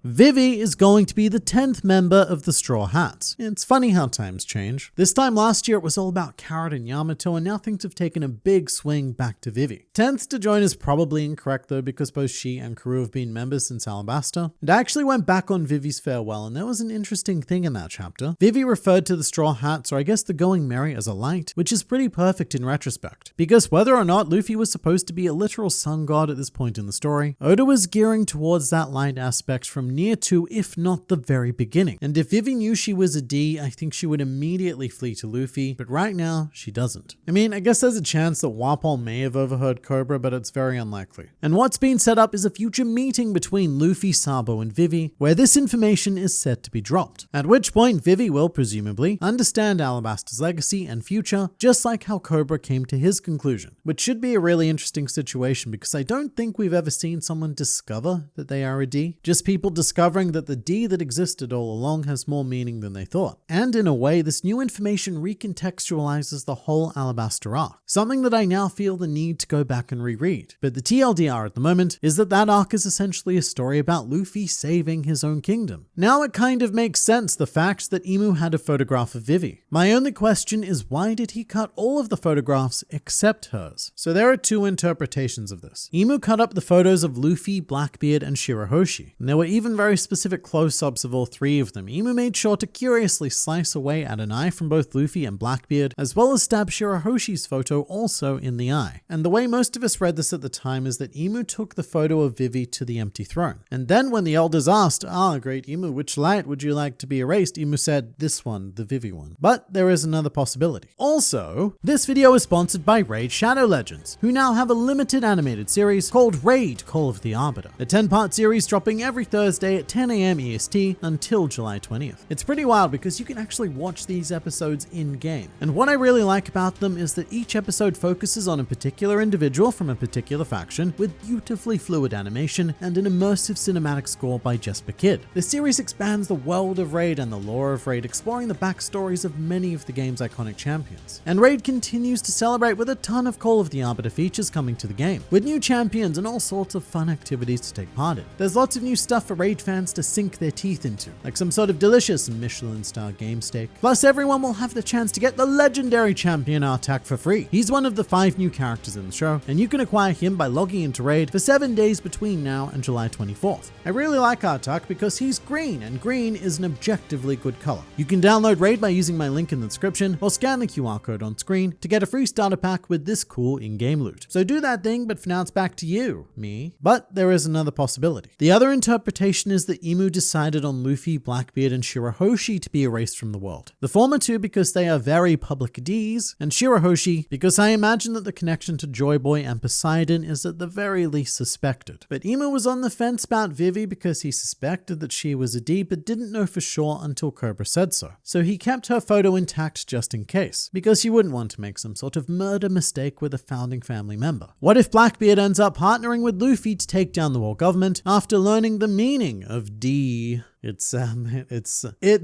Vivi is going to be the 10th member of the Straw Hats. It's funny how times change. This time last year it was all about Carrot and Yamato, and now things have taken a big swing back to Vivi. 10th to join is probably incorrect though, because both she and Karu have been members since Alabasta. And I actually went back on Vivi's farewell, and there was an interesting thing in that chapter. Vivi referred to the Straw Hats, or I guess the Going Merry, as a light, which is pretty perfect in retrospect. Because whether or not Luffy was supposed to be a literal sun god at this point in the story, Oda was gearing towards that light aspect from near to, if not the very beginning. And if Vivi knew she was a D, I think she would immediately flee to Luffy, but right now, she doesn't. I mean, I guess there's a chance that Wapol may have overheard Cobra, but it's very unlikely. And what's been set up is a future meeting between Luffy, Sabo, and Vivi, where this information is set to be dropped. At which point, Vivi will, presumably, understand Alabasta's legacy and future, just like how Cobra came to his conclusion. Which should be a really interesting situation, because I don't think we've ever seen someone discover that they are a D. Just people discovering that the D that existed all along has more meaning than they thought. And in a way, this new information recontextualizes the whole Alabasta arc, something that I now feel the need to go back and reread. But the TLDR at the moment is that arc is essentially a story about Luffy saving his own kingdom. Now it kind of makes sense, the fact that Imu had a photograph of Vivi. My only question is, why did he cut all of the photographs except hers? So there are two interpretations of this. Imu cut up the photos of Luffy, Blackbeard, and Shirahoshi, and there were even very specific close-ups of all three of them. Imu made sure to curiously slice away at an eye from both Luffy and Blackbeard, as well as stab Shirahoshi's photo also in the eye. And the way most of us read this at the time is that Imu took the photo of Vivi to the empty throne. And then when the elders asked, great Imu, which light would you like to be erased? Imu said, this one, the Vivi one. But there is another possibility. Also, this video is sponsored by Raid Shadow Legends, who now have a limited animated series called Raid Call of the Arbiter, a 10-part series dropping every Thursday at 10 AM EST until July 20th. It's pretty wild because you can actually watch these episodes in-game. And what I really like about them is that each episode focuses on a particular individual from a particular faction with beautifully fluid animation and an immersive cinematic score by Jesper Kid. The series expands the world of Raid and the lore of Raid, exploring the backstories of many of the game's iconic champions. And Raid continues to celebrate with a ton of Call of the Arbiter features coming to the game, with new champions and all sorts of fun activities to take part in. There's lots of new stuff for Raid fans to sink their teeth into, like some sort of delicious Michelin-star game steak. Plus, everyone will have the chance to get the legendary champion Artak for free. He's one of the 5 new characters in the show, and you can acquire him by logging into Raid for 7 days between now and July 24th. I really like Artak because he's green, and green is an objectively good color. You can download Raid by using my link in the description, or scan the QR code on screen to get a free starter pack with this cool in-game loot. So do that thing, but for now it's back to you, me. But there is another possibility. The other interpretation is that Imu decided on Luffy, Blackbeard, and Shirahoshi to be erased from the world. The former two because they are very public Ds, and Shirahoshi because I imagine that the connection to Joy Boy and Poseidon is at the very least suspected. But Imu was on the fence about Vivi because he suspected that she was a D but didn't know for sure until Cobra said so. So he kept her photo intact just in case, because you wouldn't want to make some sort of murder mistake with a founding family member. What if Blackbeard ends up partnering with Luffy to take down the world government after learning the meaning of D? It's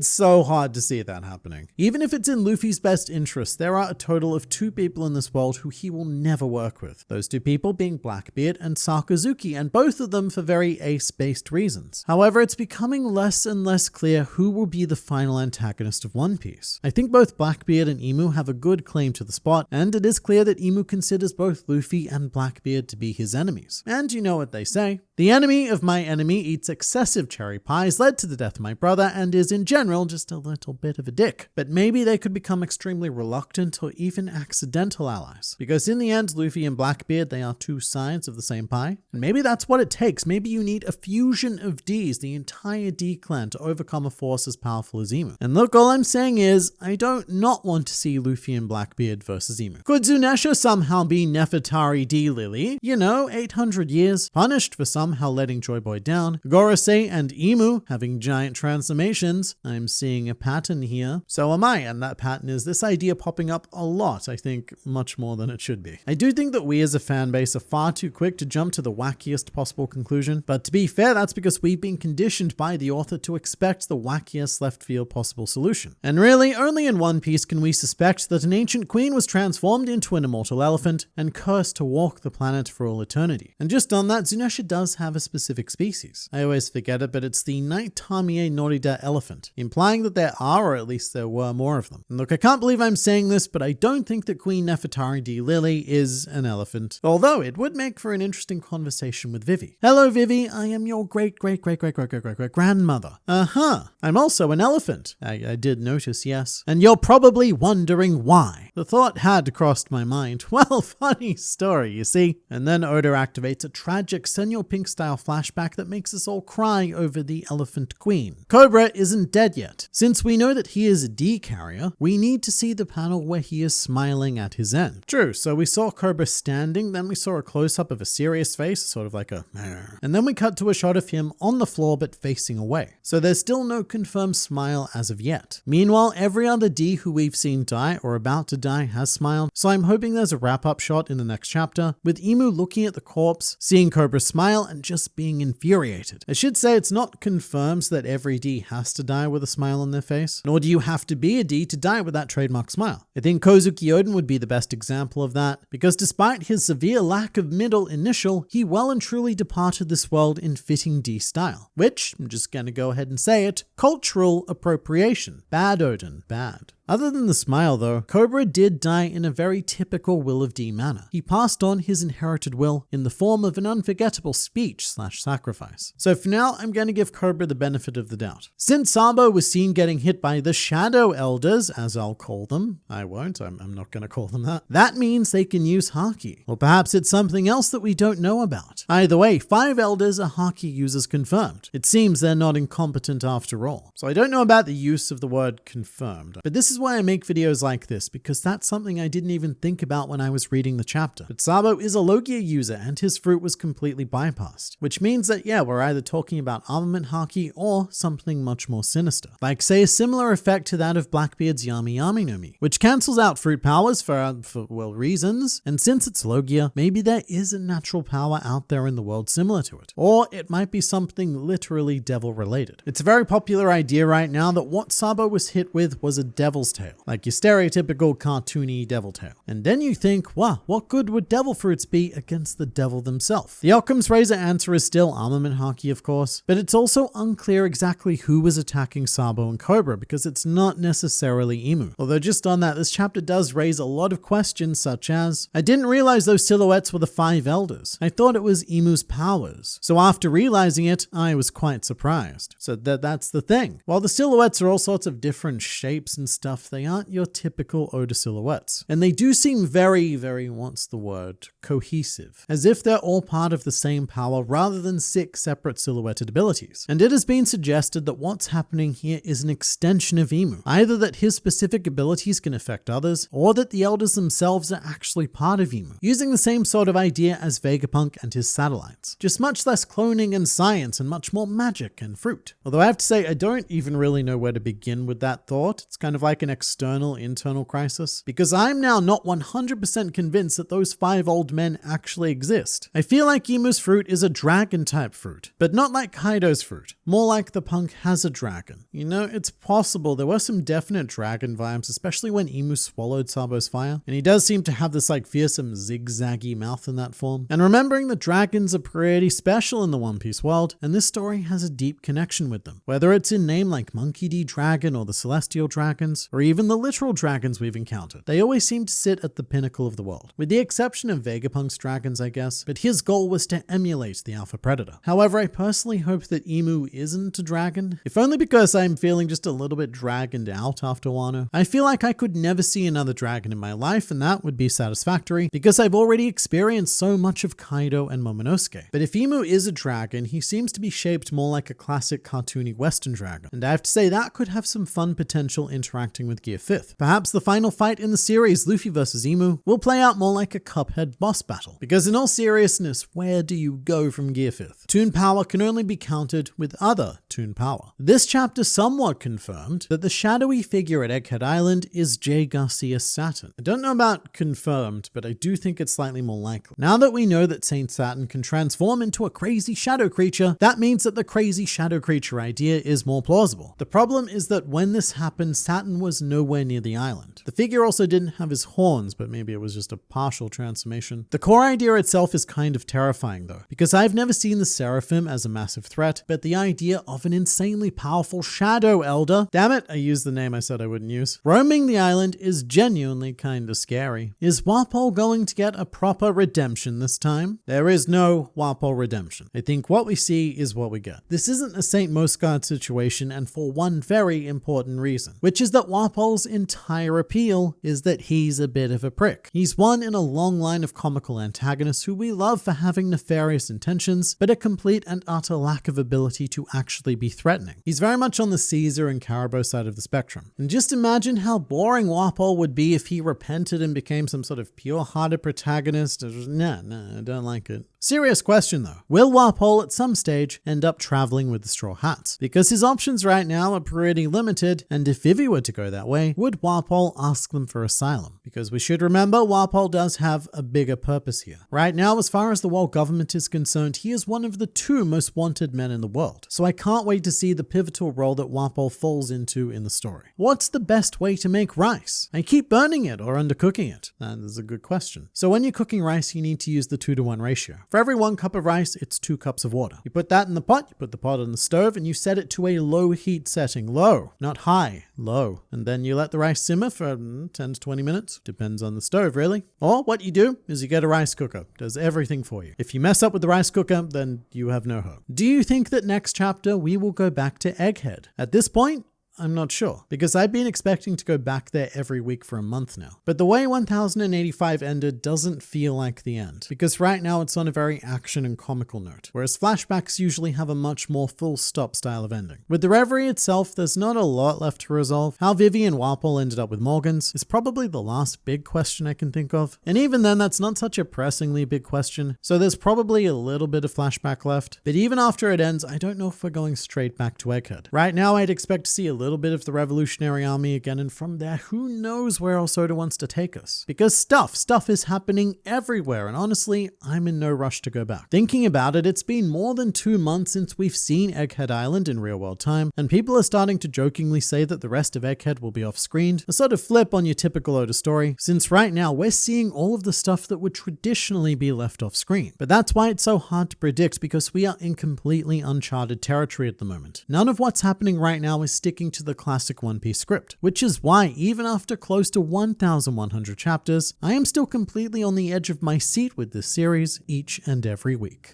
so hard to see that happening. Even if it's in Luffy's best interest, there are a total of 2 people in this world who he will never work with. Those 2 people being Blackbeard and Sakazuki, and both of them for very ace-based reasons. However, it's becoming less and less clear who will be the final antagonist of One Piece. I think both Blackbeard and Imu have a good claim to the spot, and it is clear that Imu considers both Luffy and Blackbeard to be his enemies. And you know what they say. The enemy of my enemy eats excessive cherry pies, led to the death of my brother, and is in general just a little bit of a dick. But maybe they could become extremely reluctant or even accidental allies. Because in the end, Luffy and Blackbeard, they are 2 sides of the same pie. And maybe that's what it takes. Maybe you need a fusion of Ds, the entire D clan, to overcome a force as powerful as Imu. And look, all I'm saying is, I don't not want to see Luffy and Blackbeard versus Imu. Could Zunesha somehow be Nefertari D Lily? 800 years, punished for somehow letting Joy Boy down. Gorosei and Imu having seeing giant transformations. I'm seeing a pattern here. So am I, and that pattern is this idea popping up a lot, I think much more than it should be. I do think that we as a fan base are far too quick to jump to the wackiest possible conclusion, but to be fair, that's because we've been conditioned by the author to expect the wackiest left field possible solution. And really, only in One Piece can we suspect that an ancient queen was transformed into an immortal elephant and cursed to walk the planet for all eternity. And just on that, Zunisha does have a specific species. I always forget it, but it's the Night Tamie Norida elephant, implying that there are, or at least there were, more of them. And look, I can't believe I'm saying this, but I don't think that Queen Nefertari D. Lily is an elephant, although it would make for an interesting conversation with Vivi. Hello, Vivi, I am your great-great-great-great-great-great-great-grandmother. I'm also an elephant. I did notice, yes. And you're probably wondering why. The thought had crossed my mind. Well, funny story, you see. And then Oda activates a tragic Senor Pink style flashback that makes us all cry over the elephant queen. Cobra isn't dead yet. Since we know that he is a D carrier, we need to see the panel where he is smiling at his end. True, so we saw Cobra standing, then we saw a close-up of a serious face, sort of like a meh. And then we cut to a shot of him on the floor but facing away. So there's still no confirmed smile as of yet. Meanwhile, every other D who we've seen die or about to die has smiled, so I'm hoping there's a wrap-up shot in the next chapter, with Imu looking at the corpse, seeing Cobra smile, and just being infuriated. I should say it's not confirmed that every D has to die with a smile on their face, nor do you have to be a D to die with that trademark smile. I think Kozuki Oden would be the best example of that, because despite his severe lack of middle initial, he well and truly departed this world in fitting D style, which, I'm just gonna go ahead and say it, cultural appropriation. Bad Oden, bad. Other than the smile though, Cobra did die in a very typical Will of D manner. He passed on his inherited will in the form of an unforgettable speech/sacrifice. So for now, I'm going to give Cobra the benefit of the doubt. Since Sabo was seen getting hit by the Shadow Elders, as I'll call them, I'm not going to call them that, that means they can use Haki. Or perhaps it's something else that we don't know about. Either way, 5 Elders are Haki users confirmed. It seems they're not incompetent after all. So I don't know about the use of the word confirmed, but this is why I make videos like this, because that's something I didn't even think about when I was reading the chapter. But Sabo is a Logia user and his fruit was completely bypassed, which means that yeah, we're either talking about armament Haki or something much more sinister. Like say a similar effect to that of Blackbeard's Yami Yami no Mi, which cancels out fruit powers for well reasons, and since it's Logia, maybe there is a natural power out there in the world similar to it. Or it might be something literally devil related. It's a very popular idea right now that what Sabo was hit with was a devil's tail, like your stereotypical cartoony devil tail. And then you think, wow, what good would devil fruits be against the devil themselves? The Occam's razor answer is still armament Haki, of course, but it's also unclear exactly who was attacking Sabo and Cobra because it's not necessarily Imu. Although just on that, this chapter does raise a lot of questions such as, I didn't realize those silhouettes were the 5 elders. I thought it was Imu's powers. So after realizing it, I was quite surprised. So that's the thing. While the silhouettes are all sorts of different shapes and stuff, they aren't your typical Oda silhouettes. And they do seem very, what's the word, cohesive, as if they're all part of the same power rather than 6 separate silhouetted abilities. And it has been suggested that what's happening here is an extension of Imu, either that his specific abilities can affect others, or that the elders themselves are actually part of Imu, using the same sort of idea as Vegapunk and his satellites. Just much less cloning and science and much more magic and fruit. Although I have to say, I don't even really know where to begin with that thought. It's kind of like an external internal crisis, because I'm now not 100% convinced that those 5 old men actually exist. I feel like Imu's fruit is a dragon type fruit, but not like Kaido's fruit, more like the punk has a dragon. You know, it's possible there were some definite dragon vibes, especially when Imu swallowed Sabo's fire, and he does seem to have this like fearsome zigzaggy mouth in that form. And remembering that dragons are pretty special in the One Piece world, and this story has a deep connection with them, whether it's in name like Monkey D. Dragon or the Celestial Dragons, or even the literal dragons we've encountered. They always seem to sit at the pinnacle of the world, with the exception of Vegapunk's dragons, I guess, but his goal was to emulate the Alpha Predator. However, I personally hope that Imu isn't a dragon, if only because I'm feeling just a little bit dragoned out after Wano. I feel like I could never see another dragon in my life, and that would be satisfactory, because I've already experienced so much of Kaido and Momonosuke. But if Imu is a dragon, he seems to be shaped more like a classic cartoony Western dragon, and I have to say that could have some fun potential interacting with Gear 5th. Perhaps the final fight in the series, Luffy vs Imu, will play out more like a Cuphead boss battle, because in all seriousness, where do you go from Gear 5th? Toon power can only be countered with other cartoon power. This chapter somewhat confirmed that the shadowy figure at Egghead Island is J. Garcia Saturn. I don't know about confirmed, but I do think it's slightly more likely. Now that we know that Saint Saturn can transform into a crazy shadow creature, that means that the crazy shadow creature idea is more plausible. The problem is that when this happened, Saturn was nowhere near the island. The figure also didn't have his horns, but maybe it was just a partial transformation. The core idea itself is kind of terrifying though, because I've never seen the Seraphim as a massive threat, but the idea of an insanely powerful shadow elder, damn it, I used the name I said I wouldn't use, roaming the island is genuinely kind of scary. Is Walpole going to get a proper redemption this time? There is no Walpole redemption. I think what we see is what we get. This isn't a St. Moscard situation, and for one very important reason, which is that Walpole's entire appeal is that he's a bit of a prick. He's one in a long line of comical antagonists who we love for having nefarious intentions, but a complete and utter lack of ability to actually be threatening. He's very much on the Caesar and Carabo side of the spectrum. And just imagine how boring Walpole would be if he repented and became some sort of pure-hearted protagonist. Nah, I don't like it. Serious question though. Will Walpole at some stage end up traveling with the Straw Hats? Because his options right now are pretty limited, and if Vivi were to go that way, would Walpole ask them for asylum? Because we should remember Walpole does have a bigger purpose here. Right now, as far as the world government is concerned, he is one of the 2 most wanted men in the world. So I can't wait to see the pivotal role that Walpole falls into in the story. What's the best way to make rice? And keep burning it or undercooking it? That is a good question. So when you're cooking rice, you need to use the 2-to-1 ratio. For every 1 cup of rice, it's 2 cups of water. You put that in the pot, you put the pot on the stove, and you set it to a low heat setting. Low, not high, low. And then you let the rice simmer for 10 to 20 minutes. Depends on the stove, really. Or what you do is you get a rice cooker. Does everything for you. If you mess up with the rice cooker, then you have no hope. Do you think that next chapter we will go back to Egghead? At this point, I'm not sure, because I've been expecting to go back there every week for a month now. But the way 1085 ended doesn't feel like the end, because right now it's on a very action and comical note, whereas flashbacks usually have a much more full stop style of ending. With the Reverie itself, there's not a lot left to resolve. How Vivi and Walpole ended up with Morgans is probably the last big question I can think of, and even then that's not such a pressingly big question, so there's probably a little bit of flashback left. But even after it ends, I don't know if we're going straight back to Egghead. Right now I'd expect to see a little bit of the Revolutionary Army again, and from there, who knows where else Oda wants to take us. Because stuff is happening everywhere, and honestly, I'm in no rush to go back. Thinking about it, it's been more than 2 months since we've seen Egghead Island in real world time, and people are starting to jokingly say that the rest of Egghead will be off-screened, a sort of flip on your typical Oda story, since right now we're seeing all of the stuff that would traditionally be left off-screen. But that's why it's so hard to predict, because we are in completely uncharted territory at the moment. None of what's happening right now is sticking to the classic One Piece script, which is why even after close to 1,100 chapters, I am still completely on the edge of my seat with this series each and every week.